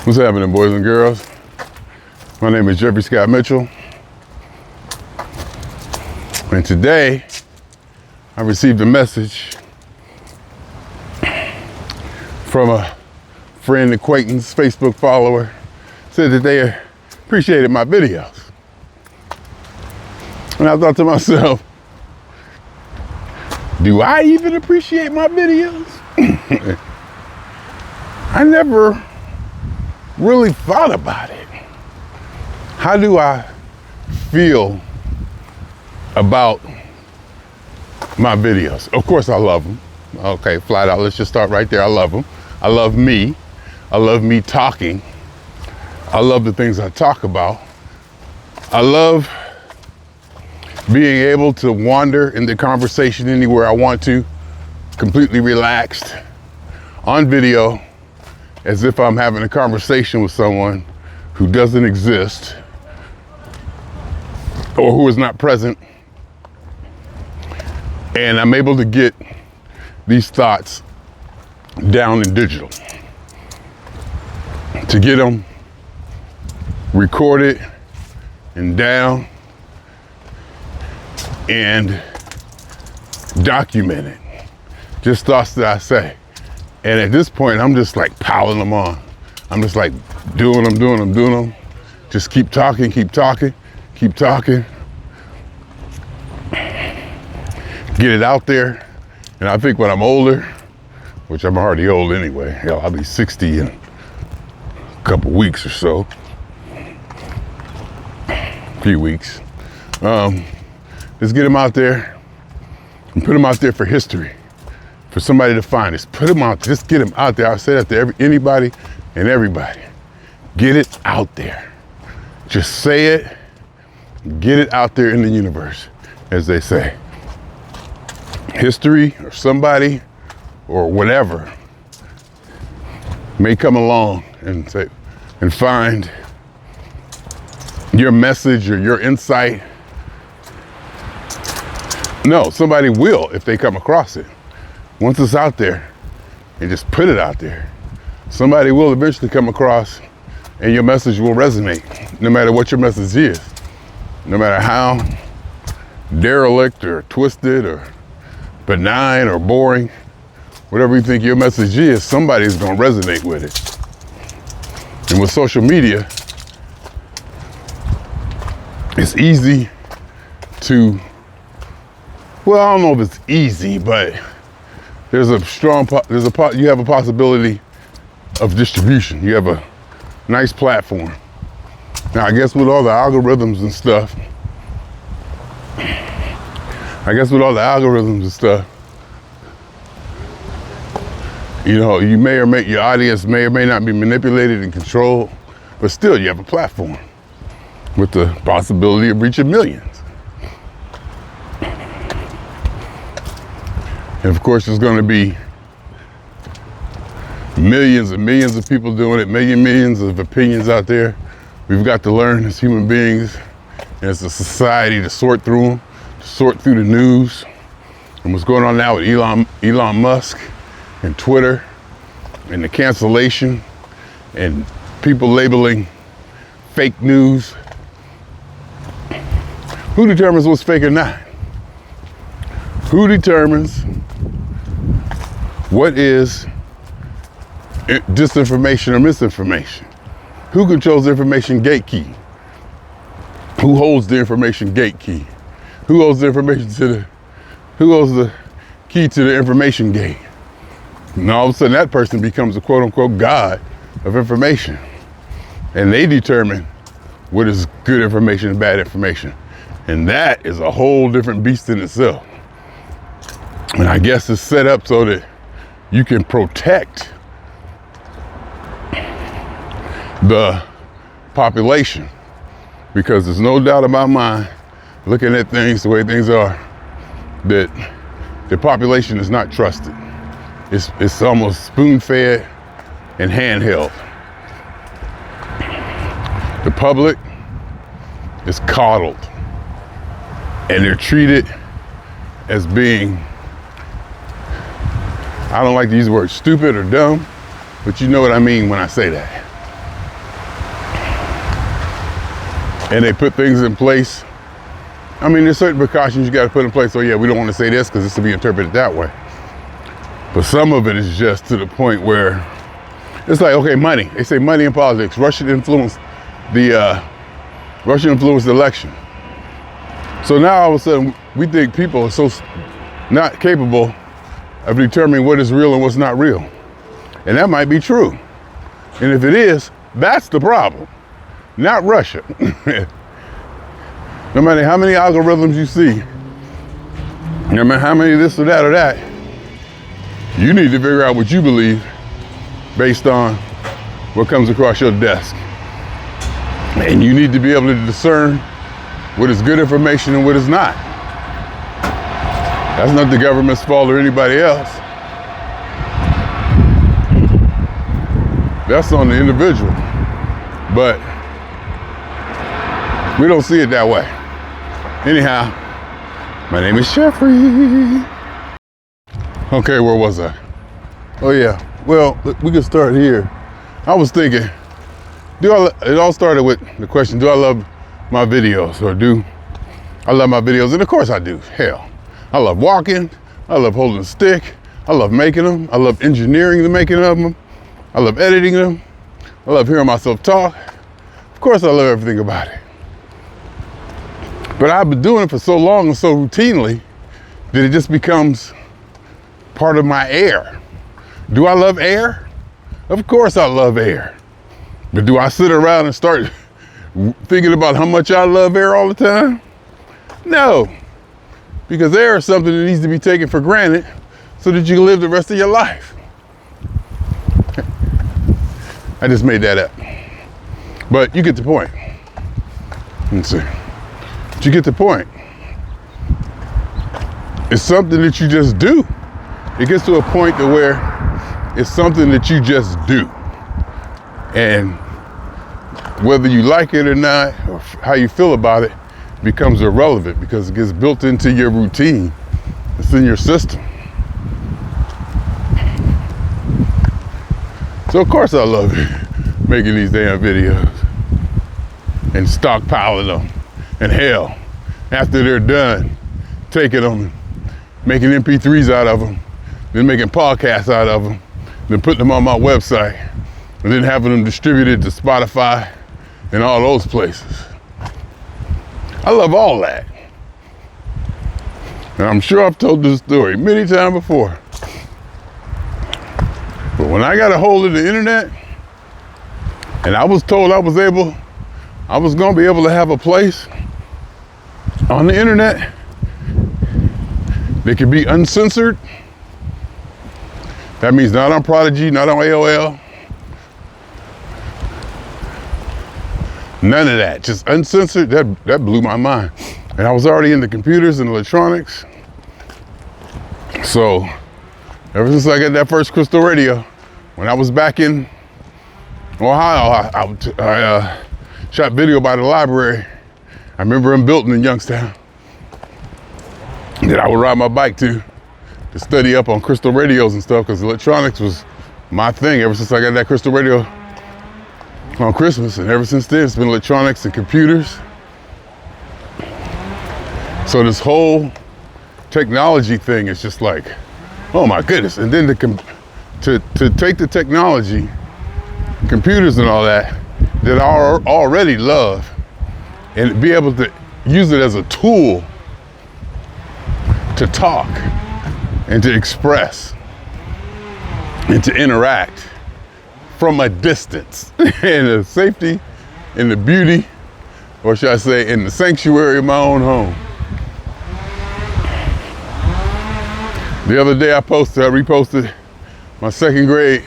What's happening, boys and girls? My name is Jeffery Scott Mitchell. And today, I received a message from a friend, acquaintance, Facebook follower, said that they appreciated my videos. And I thought to myself, do I even appreciate my videos? I never really thought about it. How do I feel about my videos? Of course I love them. Okay, flat out, let's just start right there. I love them. I love me. I love me talking. I love the things I talk about. I love being able to wander in the conversation anywhere I want to, completely relaxed, on video, as if I'm having a conversation with someone who doesn't exist or who is not present. And I'm able to get these thoughts down in digital, to get them recorded and down and documented. Just thoughts that I say. And at this point, I'm just like piling them on. I'm just like doing them. Just keep talking. Get it out there. And I think when I'm older, which I'm already old anyway, hell, I'll be 60 in a couple weeks or so. A few weeks. Just get them out there and put them out there for history. For somebody to find us, put them out, just get them out there. I say that to anybody and everybody. Get it out there. Just say it, get it out there in the universe, as they say. History or somebody or whatever may come along and say, and find your message or your insight. No, somebody will if they come across it. Once it's out there, and just put it out there, somebody will eventually come across and your message will resonate, no matter what your message is. No matter how derelict or twisted or benign or boring, whatever you think your message is, somebody's gonna resonate with it. And with social media, it's easy to, well, I don't know if it's easy, but there's a you have a possibility of distribution. You have a nice platform. Now, I guess with all the algorithms and stuff, you know, your audience may or may not be manipulated and controlled, but still you have a platform with the possibility of reaching millions. And of course, there's going to be millions and millions of people doing it, millions of opinions out there. We've got to learn as human beings, as a society, to sort through them, to sort through the news. And what's going on now with Elon Musk and Twitter and the cancellation and people labeling fake news. Who determines what's fake or not? Who determines what is disinformation or misinformation? Who controls the information gate key? Who holds the information gate key? Who holds the information who holds the key to the information gate? And all of a sudden that person becomes a quote unquote God of information. And they determine what is good information and bad information. And that is a whole different beast in itself. And I guess it's set up so that you can protect the population, because there's no doubt about mine, looking at things the way things are, that the population is not trusted. It's almost spoon-fed and handheld. The public is coddled, and they're treated as being, I don't like to use the word stupid or dumb, but you know what I mean when I say that. and they put things in place. I mean, there's certain precautions you got to put in place. So yeah, we don't want to say this because this will be interpreted that way. But some of it is just to the point where it's like, okay, money. They say money in politics. Russia influenced the election. So now all of a sudden we think people are so not capable of determining what is real and what's not real. And that might be true. And if it is, that's the problem, not Russia. No matter how many algorithms you see, no matter how many this or that, you need to figure out what you believe based on what comes across your desk. And you need to be able to discern what is good information and what is not. That's not the government's fault or anybody else. That's on the individual. But we don't see it that way. Anyhow, my name is Jeffrey. Okay, where was I? Oh yeah, well, we can start here. I was thinking, it all started with the question, do I love my videos, or do I love my videos? And of course I do, hell. I love walking, I love holding a stick, I love making them, I love engineering the making of them, I love editing them, I love hearing myself talk. Of course I love everything about it. But I've been doing it for so long and so routinely that it just becomes part of my air. Do I love air? Of course I love air. But do I sit around and start thinking about how much I love air all the time? No. Because air is something that needs to be taken for granted so that you can live the rest of your life. I just made that up. But you get the point. Let's see. But you get the point. It's something that you just do. It gets to a point to where it's something that you just do. And whether you like it or not, or how you feel about it, becomes irrelevant because it gets built into your routine. It's in your system. So of course I love making these damn videos and stockpiling them. And hell, after they're done, taking them, making MP3s out of them, then making podcasts out of them, then putting them on my website, and then having them distributed to Spotify and all those places. I love all that. And I'm sure I've told this story many times before. But when I got a hold of the internet, and I was told I was gonna be able to have a place on the internet that could be uncensored. That means not on Prodigy, not on AOL. None of that, just uncensored. That blew my mind. And I was already into computers and electronics. So ever since I got that first crystal radio, when I was back in Ohio, I shot video by the library. I remember in Bilton in Youngstown that I would ride my bike to study up on crystal radios and stuff, because electronics was my thing ever since I got that crystal radio on Christmas. And ever since then, it's been electronics and computers. So this whole technology thing is just like, oh my goodness. And then to take the technology, computers and all that I already love, and be able to use it as a tool to talk and to express and to interact from a distance in the safety, in the beauty, or should I say in the sanctuary of my own home. The other day I reposted my second grade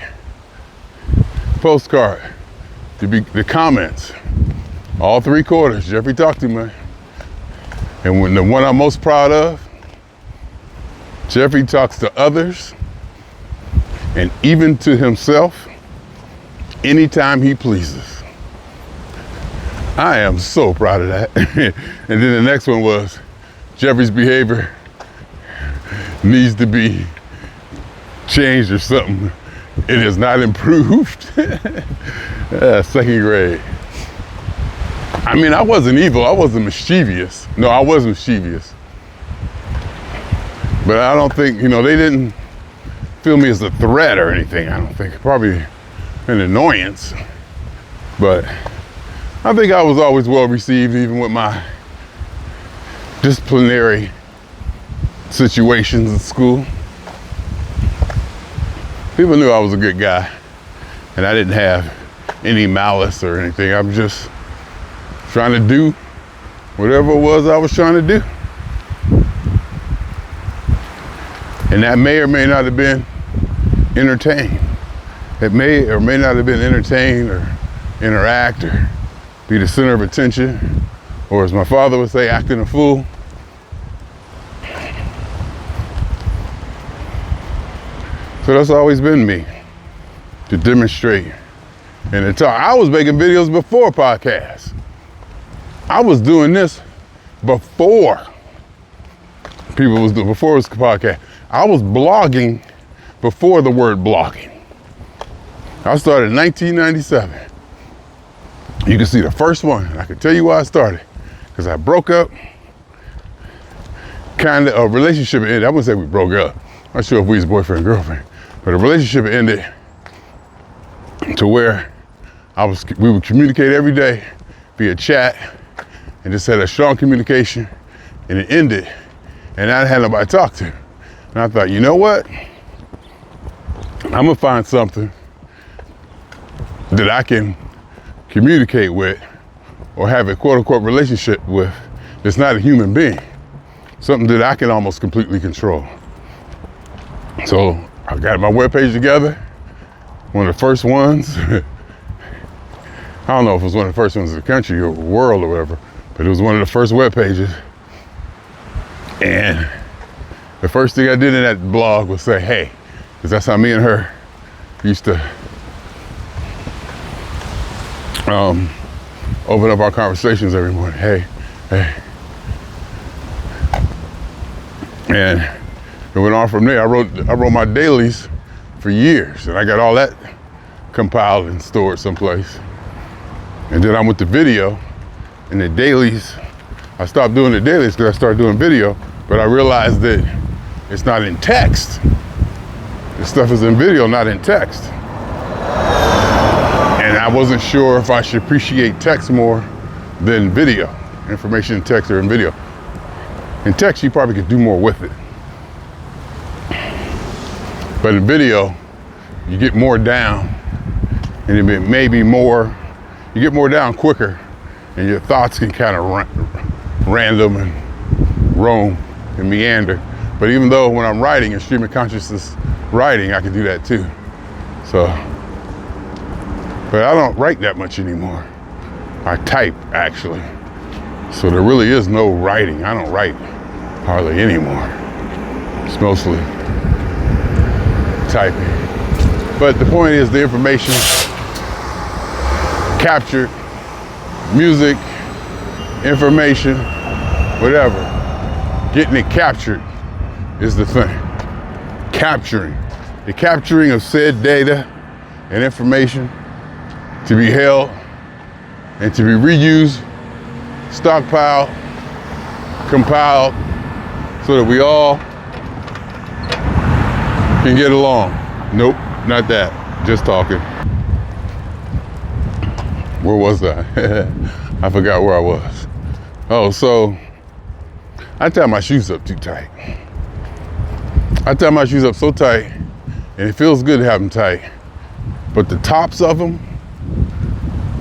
postcard, the comments, all 3 quarters, Jeffrey talked to me. And when the one I'm most proud of, Jeffrey talks to others and even to himself anytime he pleases. I am so proud of that. And then the next one was, Jeffrey's behavior needs to be changed or something. It is not improved. Second grade. I mean, I wasn't evil, I wasn't mischievous. No, I was mischievous. But I don't think, they didn't feel me as a threat or anything, I don't think. Probably an annoyance. But I think I was always well received, even with my disciplinary situations in school. People knew I was a good guy, and I didn't have any malice or anything. I'm just trying to do whatever it was I was trying to do. And that may or may not have been entertained. It may or may not have been entertained or interact or be the center of attention, or as my father would say, acting a fool. So that's always been me, to demonstrate and to talk. I was making videos before podcasts. I was doing this before people was doing, before it was podcast. I was blogging before the word blogging. I started in 1997. You can see the first one. I can tell you why I started. Because I broke up, kind of, a relationship ended. I wouldn't say we broke up. I'm not sure if we was boyfriend and girlfriend. But a relationship ended to where we would communicate every day via chat and just had a strong communication, and it ended, and I had nobody to talk to. And I thought, you know what? I'm gonna find something that I can communicate with or have a quote unquote relationship with that's not a human being. Something that I can almost completely control. So I got my webpage together, one of the first ones. I don't know if it was one of the first ones in the country or world or whatever, but it was one of the first web pages. And the first thing I did in that blog was say, hey, because that's how me and her used to open up our conversations every morning. Hey. And it went on from there. I wrote my dailies for years, and I got all that compiled and stored someplace. And then I went to video, and the dailies, I stopped doing the dailies because I started doing video, but I realized that it's not in text. This stuff is in video, not in text. And I wasn't sure if I should appreciate text more than video. Information in text or in video. In text, you probably could do more with it. But in video, you get more down, and it may be more, you get more down quicker, and your thoughts can kind of random and roam and meander. But even though when I'm writing and stream of consciousness writing, I can do that too. So, but I don't write that much anymore. I type, actually. So there really is no writing. I don't write hardly anymore. It's mostly typing. But the point is, the information captured, music, information, whatever, getting it captured is the thing. Capturing. The capturing of said data and information to be held and to be reused, stockpiled, compiled, so that we all can get along. Nope, not that. Just talking. Where was I? I forgot where I was. Oh, so I tie my shoes up too tight. I tie my shoes up so tight, and it feels good to have them tight. But the tops of them,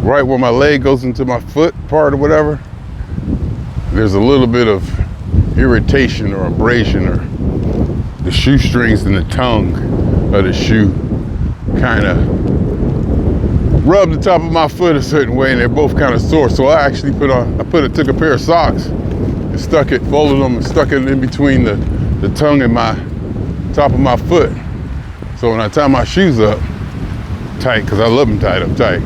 right where my leg goes into my foot part or whatever, there's a little bit of irritation or abrasion, or the shoestrings and the tongue of the shoe kind of rub the top of my foot a certain way, and they're both kind of sore. So I actually took a pair of socks and stuck it, folded them and stuck it in between the tongue and my top of my foot. So when I tie my shoes up tight, because I love them tied up tight,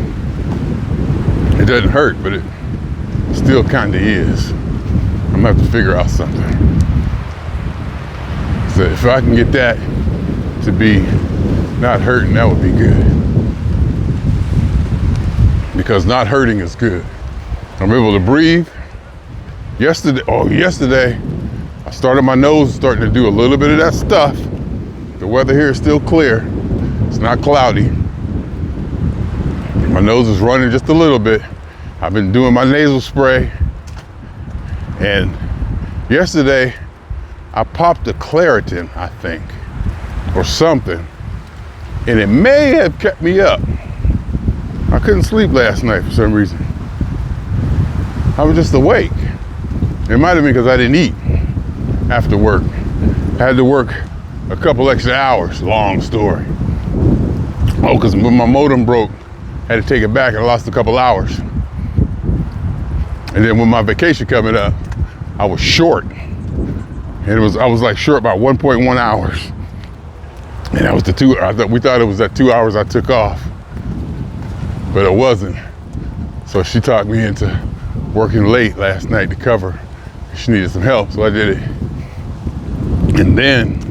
it doesn't hurt, but it still kind of is. I'm gonna have to figure out something. So if I can get that to be not hurting, that would be good. Because not hurting is good. I'm able to breathe. Yesterday, I started my nose starting to do a little bit of that stuff. The weather here is still clear. It's not cloudy. My nose is running just a little bit. I've been doing my nasal spray. And yesterday, I popped a Claritin, I think, or something. And it may have kept me up. I couldn't sleep last night for some reason. I was just awake. It might have been because I didn't eat after work. I had to work a couple extra hours, long story. Oh, because when my modem broke, I had to take it back and I lost a couple hours. And then with my vacation coming up, I was short. And I was like short by 1.1 hours. And that was we thought it was that 2 hours I took off, but it wasn't. So she talked me into working late last night to cover. She needed some help, so I did it. And then,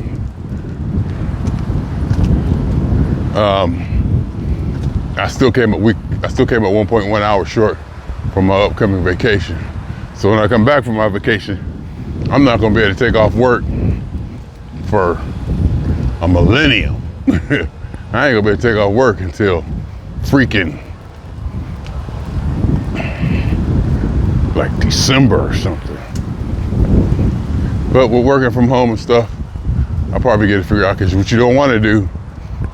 I still came at 1.1 hours short from my upcoming vacation. So when I come back from my vacation, I'm not gonna be able to take off work for a millennium. I ain't gonna be able to take off work until freaking like December or something. But with working from home and stuff, I'll probably get it figured out, because what you don't want to do,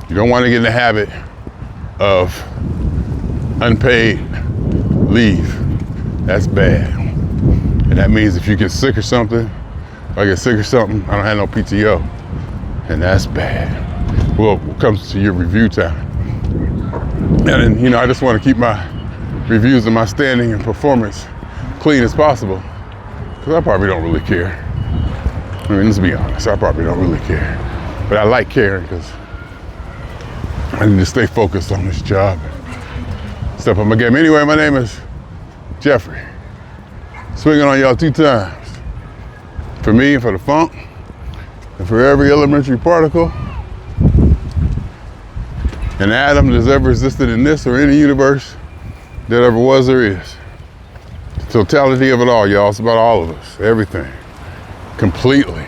you don't want to get in the habit of unpaid leave. That's bad. And that means if you get sick or something, if I get sick or something, I don't have no PTO. And that's bad. Well, it comes to your review time. And then, I just want to keep my reviews and my standing and performance clean as possible, because I probably don't really care. I mean, let's be honest, I probably don't really care. But I like caring, because I need to stay focused on this job and step up my game. Anyway, my name is Jeffrey. Swinging on y'all 2 times. For me and for the funk, and for every elementary particle and atom that's ever existed in this or any universe that ever was or is. The totality of it all, y'all. It's about all of us. Everything. Completely.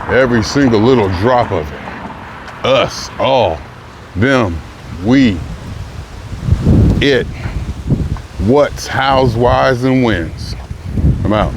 Every single little drop of it. Us. All. Them. We. It. What's, how's, whys, and whens. I'm out.